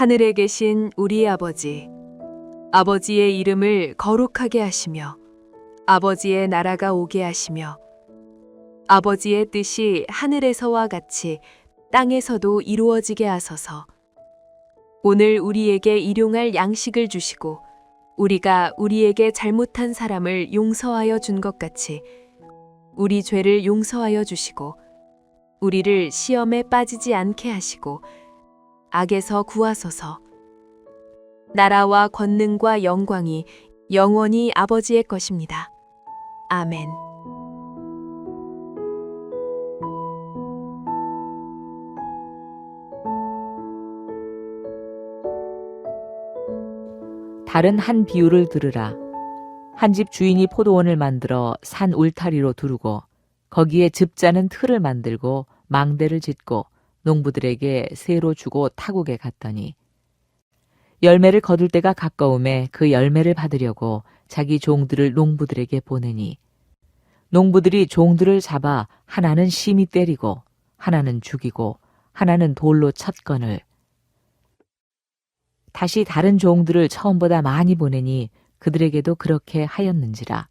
하늘에 계신 우리 아버지, 아버지의 이름을 거룩하게 하시며 아버지의 나라가 오게 하시며 아버지의 뜻이 하늘에서와 같이 땅에서도 이루어지게 하소서. 오늘 우리에게 일용할 양식을 주시고 우리가 우리에게 잘못한 사람을 용서하여 준 것 같이 우리 죄를 용서하여 주시고 우리를 시험에 빠지지 않게 하시고 악에서 구하소서. 나라와 권능과 영광이 영원히 아버지의 것입니다. 아멘. 다른 한 비유를 들으라. 한 집 주인이 포도원을 만들어 산 울타리로 두르고 거기에 즙자는 틀을 만들고 망대를 짓고 농부들에게 새로 주고 타국에 갔더니 열매를 거둘 때가 가까움에 그 열매를 받으려고 자기 종들을 농부들에게 보내니 농부들이 종들을 잡아 하나는 심히 때리고 하나는 죽이고 하나는 돌로 쳤거늘 다시 다른 종들을 처음보다 많이 보내니 그들에게도 그렇게 하였는지라.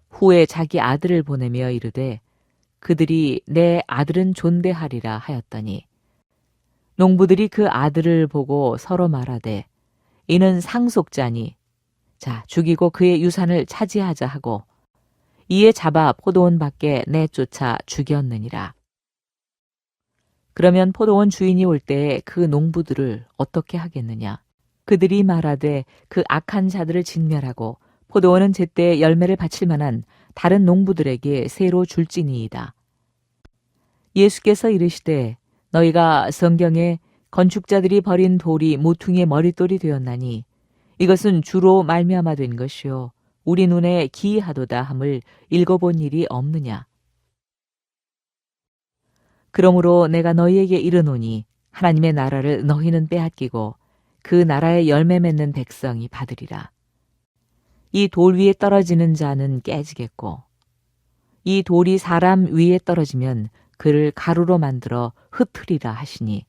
후에 자기 아들을 보내며 이르되 그들이 내 아들은 존대하리라 하였더니 농부들이 그 아들을 보고 서로 말하되 이는 상속자니 자 죽이고 그의 유산을 차지하자 하고 이에 잡아 포도원 밖에 내쫓아 죽였느니라. 그러면 포도원 주인이 올 때에 그 농부들을 어떻게 하겠느냐? 그들이 말하되 그 악한 자들을 진멸하고 포도원은 제때 열매를 바칠 만한 다른 농부들에게 새로 줄지니이다. 예수께서 이르시되 너희가 성경에 건축자들이 버린 돌이 모퉁이의 머릿돌이 되었나니 이것은 주로 말미암아 된 것이요 우리 눈에 기이하도다 함을 읽어본 일이 없느냐. 그러므로 내가 너희에게 이르노니 하나님의 나라를 너희는 빼앗기고 그 나라의 열매 맺는 백성이 받으리라. 이 돌 위에 떨어지는 자는 깨지겠고 이 돌이 사람 위에 떨어지면 그를 가루로 만들어 흩으리라 하시니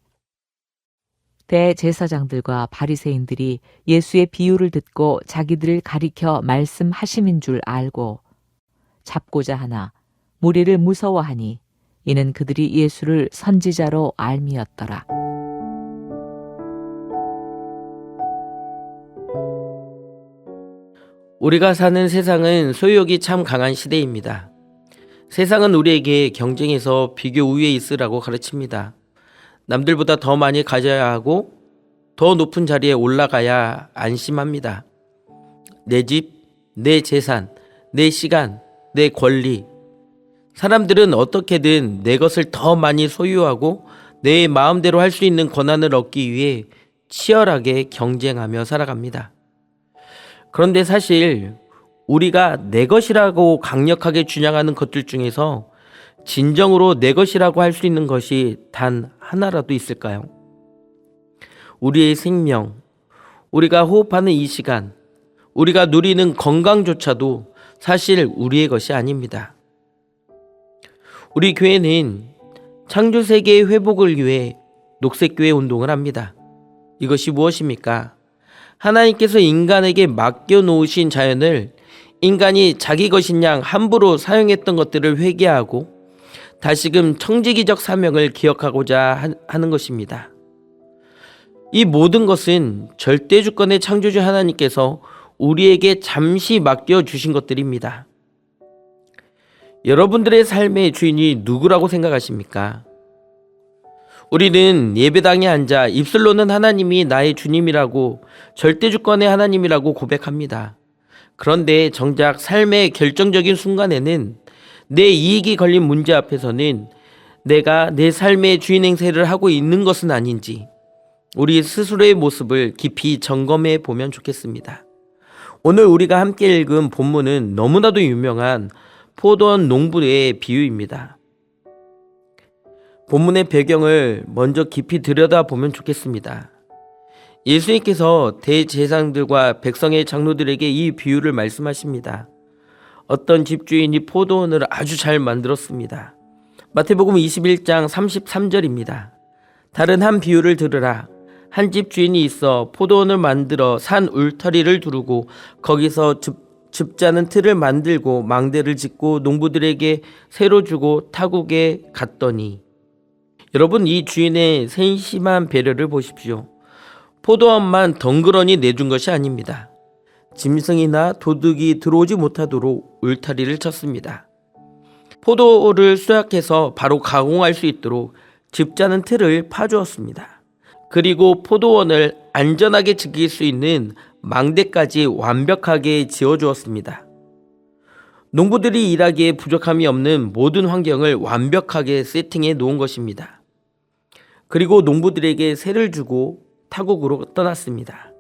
대제사장들과 바리새인들이 예수의 비유를 듣고 자기들을 가리켜 말씀하심인 줄 알고 잡고자 하나 무리를 무서워하니 이는 그들이 예수를 선지자로 알미었더라. 우리가 사는 세상은 소유욕이 참 강한 시대입니다. 세상은 우리에게 경쟁에서 비교 우위에 있으라고 가르칩니다. 남들보다 더 많이 가져야 하고 더 높은 자리에 올라가야 안심합니다. 내 집, 내 재산, 내 시간, 내 권리. 사람들은 어떻게든 내 것을 더 많이 소유하고 내 마음대로 할 수 있는 권한을 얻기 위해 치열하게 경쟁하며 살아갑니다. 그런데 사실 우리가 내 것이라고 강력하게 주장하는 것들 중에서 진정으로 내 것이라고 할 수 있는 것이 단 하나라도 있을까요? 우리의 생명, 우리가 호흡하는 이 시간, 우리가 누리는 건강조차도 사실 우리의 것이 아닙니다. 우리 교회는 창조세계의 회복을 위해 녹색교회 운동을 합니다. 이것이 무엇입니까? 하나님께서 인간에게 맡겨놓으신 자연을 인간이 자기 것인 양 함부로 사용했던 것들을 회개하고 다시금 청지기적 사명을 기억하고자 하는 것입니다. 이 모든 것은 절대주권의 창조주 하나님께서 우리에게 잠시 맡겨주신 것들입니다. 여러분들의 삶의 주인이 누구라고 생각하십니까? 우리는 예배당에 앉아 입술로는 하나님이 나의 주님이라고 절대주권의 하나님이라고 고백합니다. 그런데 정작 삶의 결정적인 순간에는 내 이익이 걸린 문제 앞에서는 내가 내 삶의 주인 행세를 하고 있는 것은 아닌지 우리 스스로의 모습을 깊이 점검해 보면 좋겠습니다. 오늘 우리가 함께 읽은 본문은 너무나도 유명한 포도원 농부의 비유입니다. 본문의 배경을 먼저 깊이 들여다보면 좋겠습니다. 예수님께서 대제사장들과 백성의 장로들에게 이 비유를 말씀하십니다. 어떤 집주인이 포도원을 아주 잘 만들었습니다. 마태복음 21장 33절입니다. 다른 한 비유를 들으라. 한 집주인이 있어 포도원을 만들어 산 울타리를 두르고 거기서 즙자는 틀을 만들고 망대를 짓고 농부들에게 새로 주고 타국에 갔더니. 여러분, 이 주인의 세심한 배려를 보십시오. 포도원만 덩그러니 내준 것이 아닙니다. 짐승이나 도둑이 들어오지 못하도록 울타리를 쳤습니다. 포도를 수확해서 바로 가공할 수 있도록 즙자는 틀을 파주었습니다. 그리고 포도원을 안전하게 지킬 수 있는 망대까지 완벽하게 지어주었습니다. 농부들이 일하기에 부족함이 없는 모든 환경을 완벽하게 세팅해 놓은 것입니다. 그리고 농부들에게 새를 주고 타국으로 떠났습니다.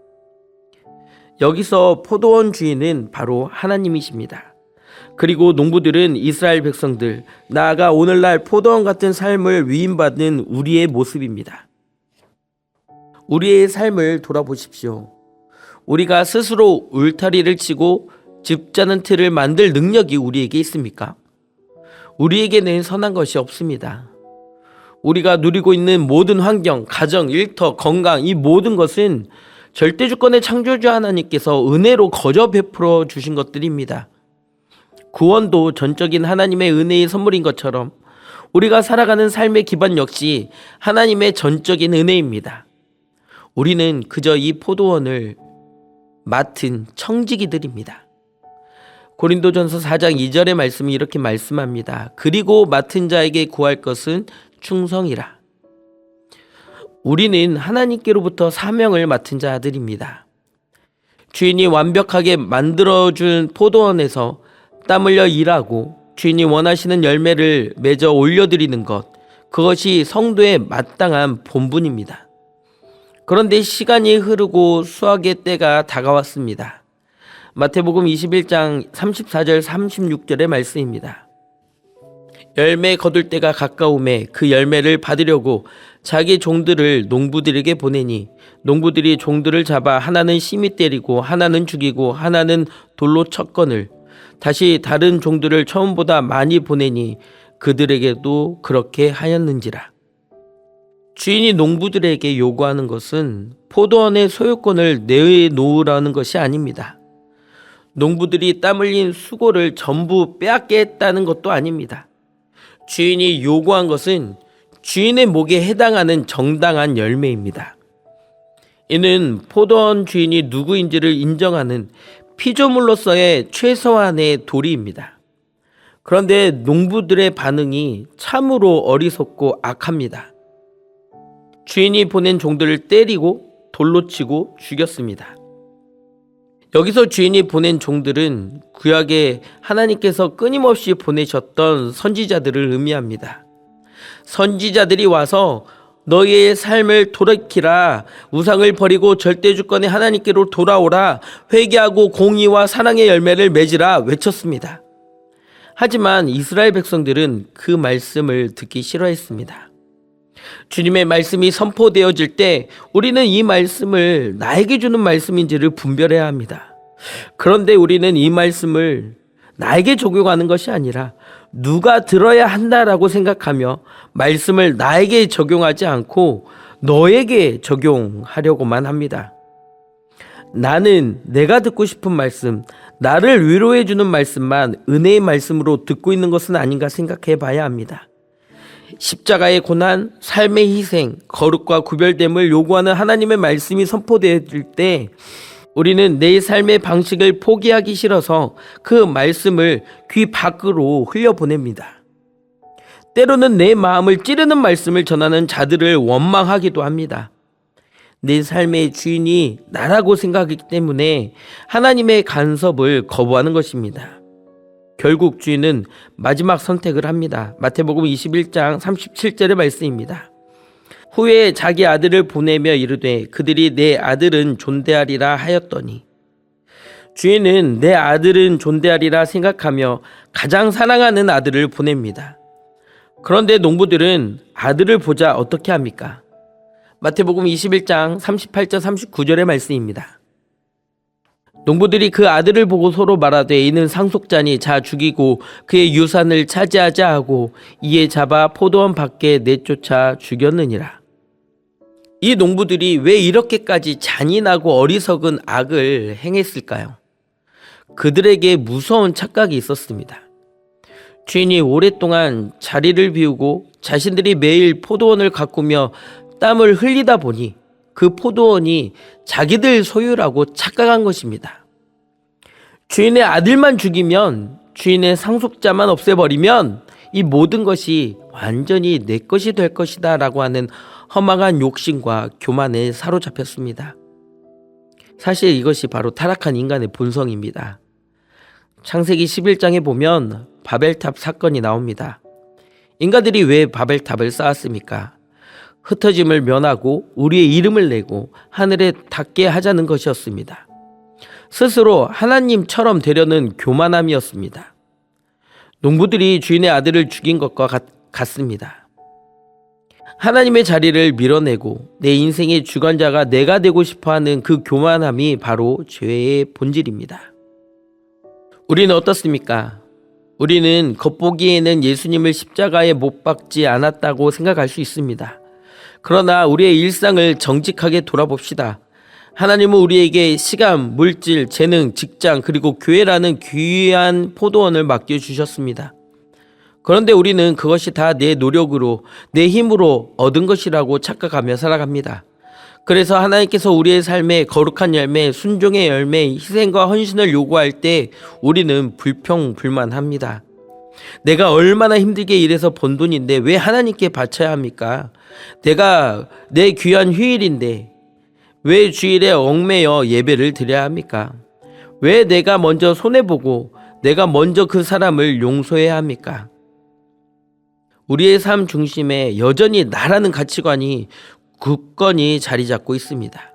여기서 포도원 주인은 바로 하나님이십니다. 그리고 농부들은 이스라엘 백성들, 나아가 오늘날 포도원 같은 삶을 위임받은 우리의 모습입니다. 우리의 삶을 돌아보십시오. 우리가 스스로 울타리를 치고 즙자는 틀을 만들 능력이 우리에게 있습니까? 우리에게는 선한 것이 없습니다. 우리가 누리고 있는 모든 환경, 가정, 일터, 건강, 이 모든 것은 절대주권의 창조주 하나님께서 은혜로 거저 베풀어 주신 것들입니다. 구원도 전적인 하나님의 은혜의 선물인 것처럼 우리가 살아가는 삶의 기반 역시 하나님의 전적인 은혜입니다. 우리는 그저 이 포도원을 맡은 청지기들입니다. 고린도전서 4장 2절의 말씀이 이렇게 말씀합니다. 그리고 맡은 자에게 구할 것은 충성이라. 우리는 하나님께로부터 사명을 맡은 자들입니다. 주인이 완벽하게 만들어준 포도원에서 땀 흘려 일하고 주인이 원하시는 열매를 맺어 올려드리는 것, 그것이 성도의 마땅한 본분입니다. 그런데 시간이 흐르고 수확의 때가 다가왔습니다. 마태복음 21장 34절 36절의 말씀입니다. 열매 거둘 때가 가까움에 그 열매를 받으려고 자기 종들을 농부들에게 보내니 농부들이 종들을 잡아 하나는 심히 때리고 하나는 죽이고 하나는 돌로 쳤거늘 다시 다른 종들을 처음보다 많이 보내니 그들에게도 그렇게 하였는지라. 주인이 농부들에게 요구하는 것은 포도원의 소유권을 내놓으라는 것이 아닙니다. 농부들이 땀 흘린 수고를 전부 빼앗겠다는 것도 아닙니다. 주인이 요구한 것은 주인의 목에 해당하는 정당한 열매입니다. 이는 포도원 주인이 누구인지를 인정하는 피조물로서의 최소한의 도리입니다. 그런데 농부들의 반응이 참으로 어리석고 악합니다. 주인이 보낸 종들을 때리고 돌로 치고 죽였습니다. 여기서 주인이 보낸 종들은 구약에 하나님께서 끊임없이 보내셨던 선지자들을 의미합니다. 선지자들이 와서 너희의 삶을 돌이키라, 우상을 버리고 절대주권의 하나님께로 돌아오라, 회개하고 공의와 사랑의 열매를 맺으라 외쳤습니다. 하지만 이스라엘 백성들은 그 말씀을 듣기 싫어했습니다. 주님의 말씀이 선포되어질 때 우리는 이 말씀을 나에게 주는 말씀인지를 분별해야 합니다. 그런데 우리는 이 말씀을 나에게 적용하는 것이 아니라 누가 들어야 한다라고 생각하며 말씀을 나에게 적용하지 않고 너에게 적용하려고만 합니다. 나는 내가 듣고 싶은 말씀, 나를 위로해 주는 말씀만 은혜의 말씀으로 듣고 있는 것은 아닌가 생각해 봐야 합니다. 십자가의 고난, 삶의 희생, 거룩과 구별됨을 요구하는 하나님의 말씀이 선포될 때 우리는 내 삶의 방식을 포기하기 싫어서 그 말씀을 귀 밖으로 흘려보냅니다. 때로는 내 마음을 찌르는 말씀을 전하는 자들을 원망하기도 합니다. 내 삶의 주인이 나라고 생각하기 때문에 하나님의 간섭을 거부하는 것입니다. 결국 주인은 마지막 선택을 합니다. 마태복음 21장 37절의 말씀입니다. 후에 자기 아들을 보내며 이르되 그들이 내 아들은 존대하리라 하였더니, 주인은 내 아들은 존대하리라 생각하며 가장 사랑하는 아들을 보냅니다. 그런데 농부들은 아들을 보자 어떻게 합니까? 마태복음 21장 38절 39절의 말씀입니다. 농부들이 그 아들을 보고 서로 말하되 이는 상속자니 자 죽이고 그의 유산을 차지하자 하고 이에 잡아 포도원 밖에 내쫓아 죽였느니라. 이 농부들이 왜 이렇게까지 잔인하고 어리석은 악을 행했을까요? 그들에게 무서운 착각이 있었습니다. 주인이 오랫동안 자리를 비우고 자신들이 매일 포도원을 가꾸며 땀을 흘리다 보니 그 포도원이 자기들 소유라고 착각한 것입니다. 주인의 아들만 죽이면, 주인의 상속자만 없애버리면 이 모든 것이 완전히 내 것이 될 것이다 라고 하는 허망한 욕심과 교만에 사로잡혔습니다. 사실 이것이 바로 타락한 인간의 본성입니다. 창세기 11장에 보면 바벨탑 사건이 나옵니다. 인간들이 왜 바벨탑을 쌓았습니까? 흩어짐을 면하고 우리의 이름을 내고 하늘에 닿게 하자는 것이었습니다. 스스로 하나님처럼 되려는 교만함이었습니다. 농부들이 주인의 아들을 죽인 것과 같습니다. 하나님의 자리를 밀어내고 내 인생의 주관자가 내가 되고 싶어하는 그 교만함이 바로 죄의 본질입니다. 우리는 어떻습니까? 우리는 겉보기에는 예수님을 십자가에 못 박지 않았다고 생각할 수 있습니다. 그러나 우리의 일상을 정직하게 돌아봅시다. 하나님은 우리에게 시간, 물질, 재능, 직장, 그리고 교회라는 귀한 포도원을 맡겨주셨습니다. 그런데 우리는 그것이 다 내 노력으로, 내 힘으로 얻은 것이라고 착각하며 살아갑니다. 그래서 하나님께서 우리의 삶에 거룩한 열매, 순종의 열매, 희생과 헌신을 요구할 때 우리는 불평불만합니다. 내가 얼마나 힘들게 일해서 번 돈인데 왜 하나님께 바쳐야 합니까? 내가 내 귀한 휴일인데 왜 주일에 얽매여 예배를 드려야 합니까? 왜 내가 먼저 손해보고 내가 먼저 그 사람을 용서해야 합니까? 우리의 삶 중심에 여전히 나라는 가치관이 굳건히 자리 잡고 있습니다.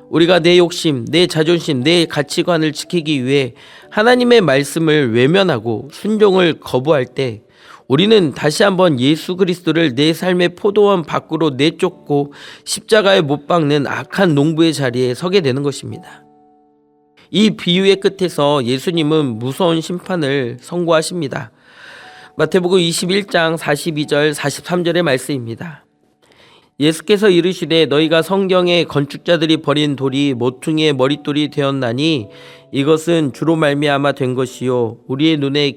우리가 내 욕심, 내 자존심, 내 가치관을 지키기 위해 하나님의 말씀을 외면하고 순종을 거부할 때 우리는 다시 한번 예수 그리스도를 내 삶의 포도원 밖으로 내쫓고 십자가에 못 박는 악한 농부의 자리에 서게 되는 것입니다. 이 비유의 끝에서 예수님은 무서운 심판을 선고하십니다. 마태복음 21장 42절 43절의 말씀입니다. 예수께서 이르시되 너희가 성경에 건축자들이 버린 돌이 모퉁이의 머릿돌이 되었나니 이것은 주로 말미암아 된 것이요 우리의 눈에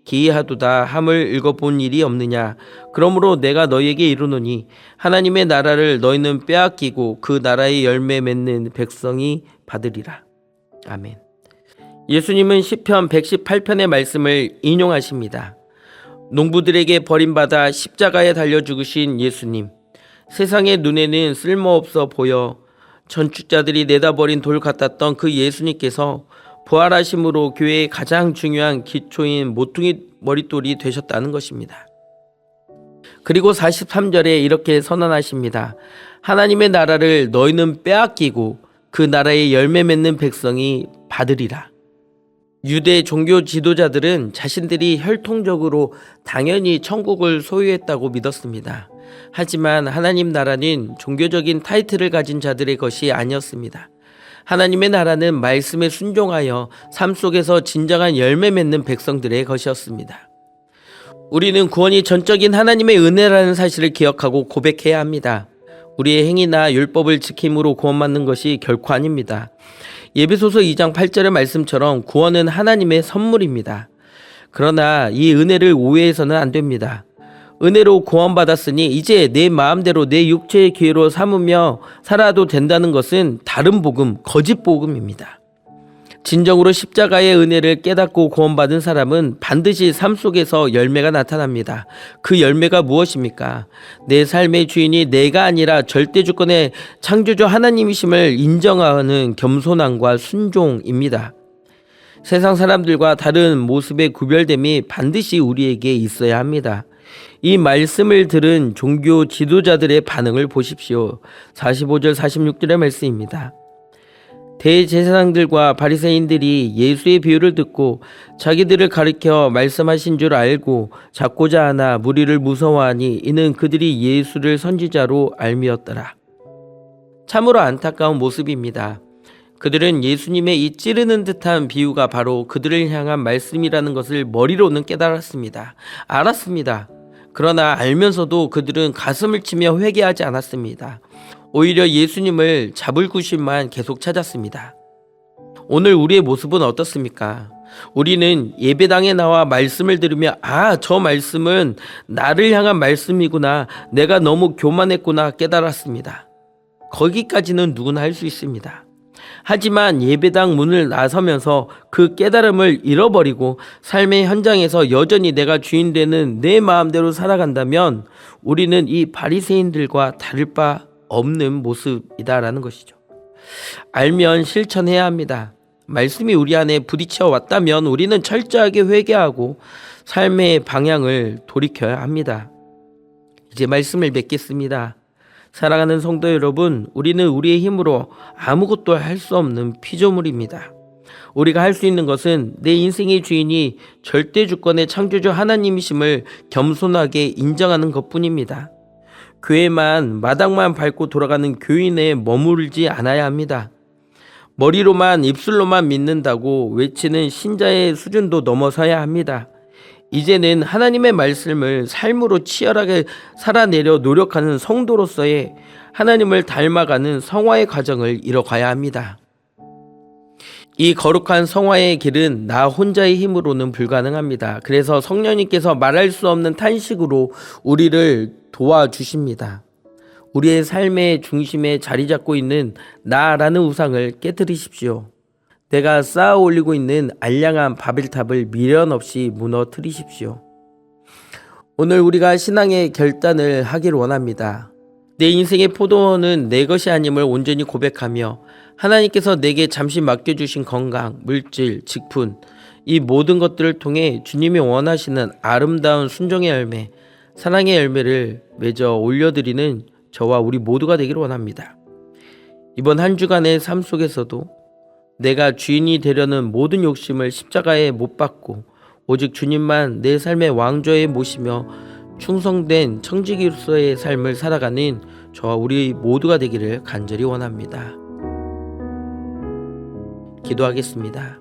기이하도다 함을 읽어본 일이 없느냐. 그러므로 내가 너희에게 이르노니 하나님의 나라를 너희는 빼앗기고 그 나라의 열매 맺는 백성이 받으리라. 아멘. 예수님은 시편 118편의 말씀을 인용하십니다. 농부들에게 버림받아 십자가에 달려 죽으신 예수님. 세상의 눈에는 쓸모없어 보여 건축자들이 내다버린 돌 같았던 그 예수님께서 부활하심으로 교회의 가장 중요한 기초인 모퉁이 머릿돌이 되셨다는 것입니다. 그리고 43절에 이렇게 선언하십니다. 하나님의 나라를 너희는 빼앗기고 그 나라의 열매 맺는 백성이 받으리라. 유대 종교 지도자들은 자신들이 혈통적으로 당연히 천국을 소유했다고 믿었습니다. 하지만 하나님 나라는 종교적인 타이틀을 가진 자들의 것이 아니었습니다. 하나님의 나라는 말씀에 순종하여 삶 속에서 진정한 열매 맺는 백성들의 것이었습니다. 우리는 구원이 전적인 하나님의 은혜라는 사실을 기억하고 고백해야 합니다. 우리의 행위나 율법을 지킴으로 구원받는 것이 결코 아닙니다. 예배소서 2장 8절의 말씀처럼 구원은 하나님의 선물입니다. 그러나 이 은혜를 오해해서는 안 됩니다. 은혜로 구원받았으니 이제 내 마음대로 내 육체의 기회로 삼으며 살아도 된다는 것은 다른 복음, 거짓 복음입니다. 진정으로 십자가의 은혜를 깨닫고 구원받은 사람은 반드시 삶 속에서 열매가 나타납니다. 그 열매가 무엇입니까? 내 삶의 주인이 내가 아니라 절대 주권의 창조주 하나님이심을 인정하는 겸손함과 순종입니다. 세상 사람들과 다른 모습의 구별됨이 반드시 우리에게 있어야 합니다. 이 말씀을 들은 종교 지도자들의 반응을 보십시오. 45절 46절의 말씀입니다. 대제사장들과 바리새인들이 예수의 비유를 듣고 자기들을 가리켜 말씀하신 줄 알고 잡고자 하나 무리를 무서워하니 이는 그들이 예수를 선지자로 알미었더라. 참으로 안타까운 모습입니다. 그들은 예수님의 이 찌르는 듯한 비유가 바로 그들을 향한 말씀이라는 것을 머리로는 깨달았습니다. 알았습니다. 그러나 알면서도 그들은 가슴을 치며 회개하지 않았습니다. 오히려 예수님을 잡을 구실만 계속 찾았습니다. 오늘 우리의 모습은 어떻습니까? 우리는 예배당에 나와 말씀을 들으며 저 말씀은 나를 향한 말씀이구나. 내가 너무 교만했구나 깨달았습니다. 거기까지는 누구나 할 수 있습니다. 하지만 예배당 문을 나서면서 그 깨달음을 잃어버리고 삶의 현장에서 여전히 내가 주인 되는 내 마음대로 살아간다면 우리는 이 바리새인들과 다를 바 없는 모습이다라는 것이죠. 알면 실천해야 합니다. 말씀이 우리 안에 부딪혀 왔다면 우리는 철저하게 회개하고 삶의 방향을 돌이켜야 합니다. 이제 말씀을 맺겠습니다. 사랑하는 성도 여러분, 우리는 우리의 힘으로 아무것도 할 수 없는 피조물입니다. 우리가 할 수 있는 것은 내 인생의 주인이 절대 주권의 창조주 하나님이심을 겸손하게 인정하는 것뿐입니다. 교회만 마당만 밟고 돌아가는 교인에 머무르지 않아야 합니다. 머리로만 입술로만 믿는다고 외치는 신자의 수준도 넘어서야 합니다. 이제는 하나님의 말씀을 삶으로 치열하게 살아내려 노력하는 성도로서의 하나님을 닮아가는 성화의 과정을 이뤄가야 합니다. 이 거룩한 성화의 길은 나 혼자의 힘으로는 불가능합니다. 그래서 성령님께서 말할 수 없는 탄식으로 우리를 도와주십니다. 우리의 삶의 중심에 자리 잡고 있는 나라는 우상을 깨뜨리십시오. 내가 쌓아 올리고 있는 알량한 바벨탑을 미련 없이 무너뜨리십시오. 오늘 우리가 신앙의 결단을 하길 원합니다. 내 인생의 포도원은 내 것이 아님을 온전히 고백하며 하나님께서 내게 잠시 맡겨주신 건강, 물질, 직분 이 모든 것들을 통해 주님이 원하시는 아름다운 순종의 열매, 사랑의 열매를 맺어 올려드리는 저와 우리 모두가 되기를 원합니다. 이번 한 주간의 삶 속에서도 내가 주인이 되려는 모든 욕심을 십자가에 못 박고 오직 주님만 내 삶의 왕좌에 모시며 충성된 청지기로서의 삶을 살아가는 저와 우리 모두가 되기를 간절히 원합니다. 기도하겠습니다.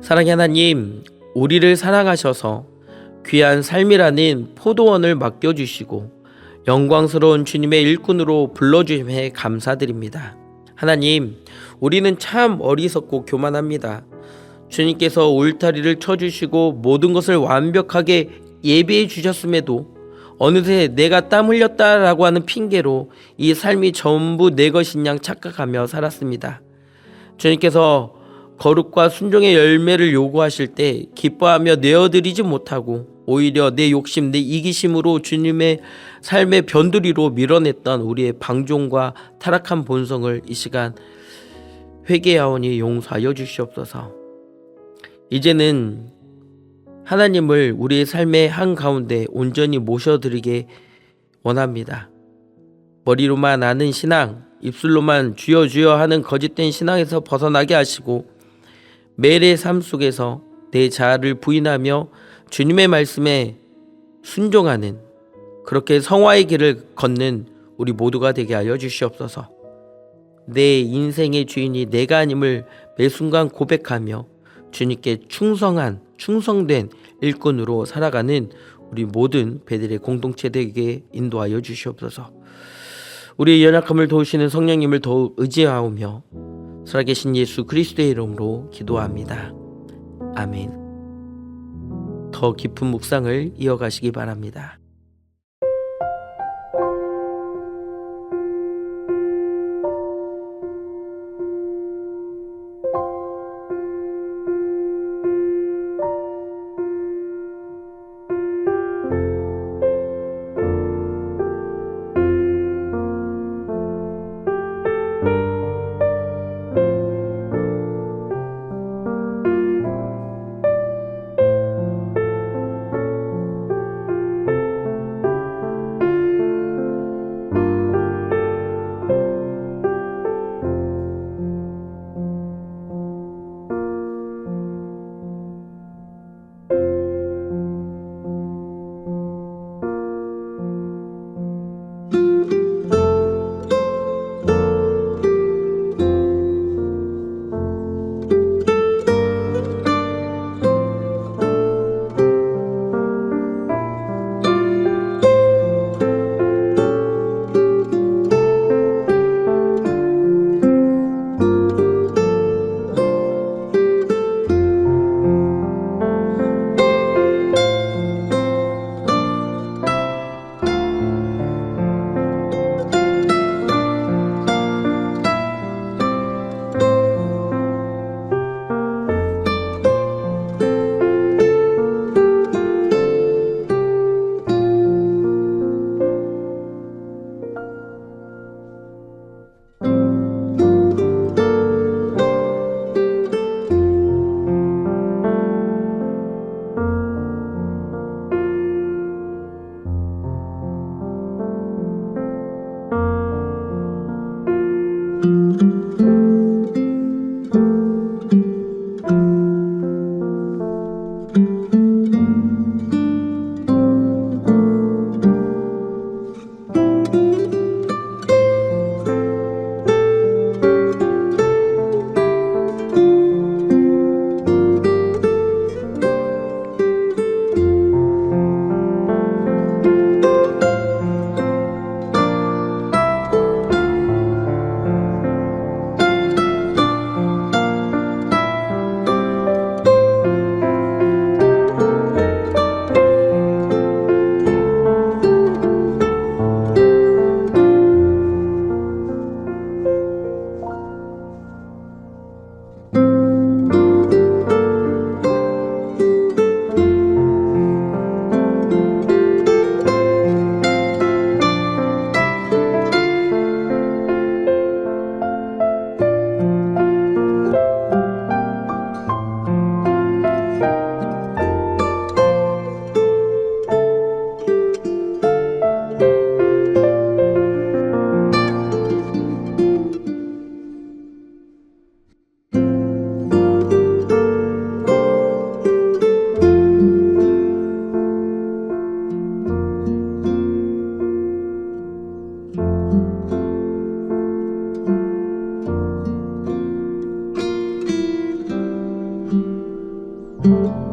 사랑의 하나님, 우리를 사랑하셔서 귀한 삶이라는 포도원을 맡겨주시고 영광스러운 주님의 일꾼으로 불러주심에 감사드립니다. 하나님, 우리는 참 어리석고 교만합니다. 주님께서 울타리를 쳐주시고 모든 것을 완벽하게 예비해 주셨음에도 어느새 내가 땀 흘렸다라고 하는 핑계로 이 삶이 전부 내 것인 양 착각하며 살았습니다. 주님께서 거룩과 순종의 열매를 요구하실 때 기뻐하며 내어드리지 못하고 오히려 내 욕심, 내 이기심으로 주님의 삶의 변두리로 밀어냈던 우리의 방종과 타락한 본성을 이 시간 회개하오니 용서하여 주시옵소서. 이제는 하나님을 우리의 삶의 한가운데 온전히 모셔드리게 원합니다. 머리로만 아는 신앙, 입술로만 주여 주여 하는 거짓된 신앙에서 벗어나게 하시고 매일의 삶 속에서 내 자아를 부인하며 주님의 말씀에 순종하는, 그렇게 성화의 길을 걷는 우리 모두가 되게 하여 주시옵소서. 내 인생의 주인이 내가 아님을 매 순간 고백하며 주님께 충성된 일꾼으로 살아가는 우리 모든 배들의 공동체 되게 인도하여 주시옵소서. 우리의 연약함을 도우시는 성령님을 더욱 의지하오며 살아계신 예수 그리스도의 이름으로 기도합니다. 아멘. 더 깊은 묵상을 이어가시기 바랍니다. 니다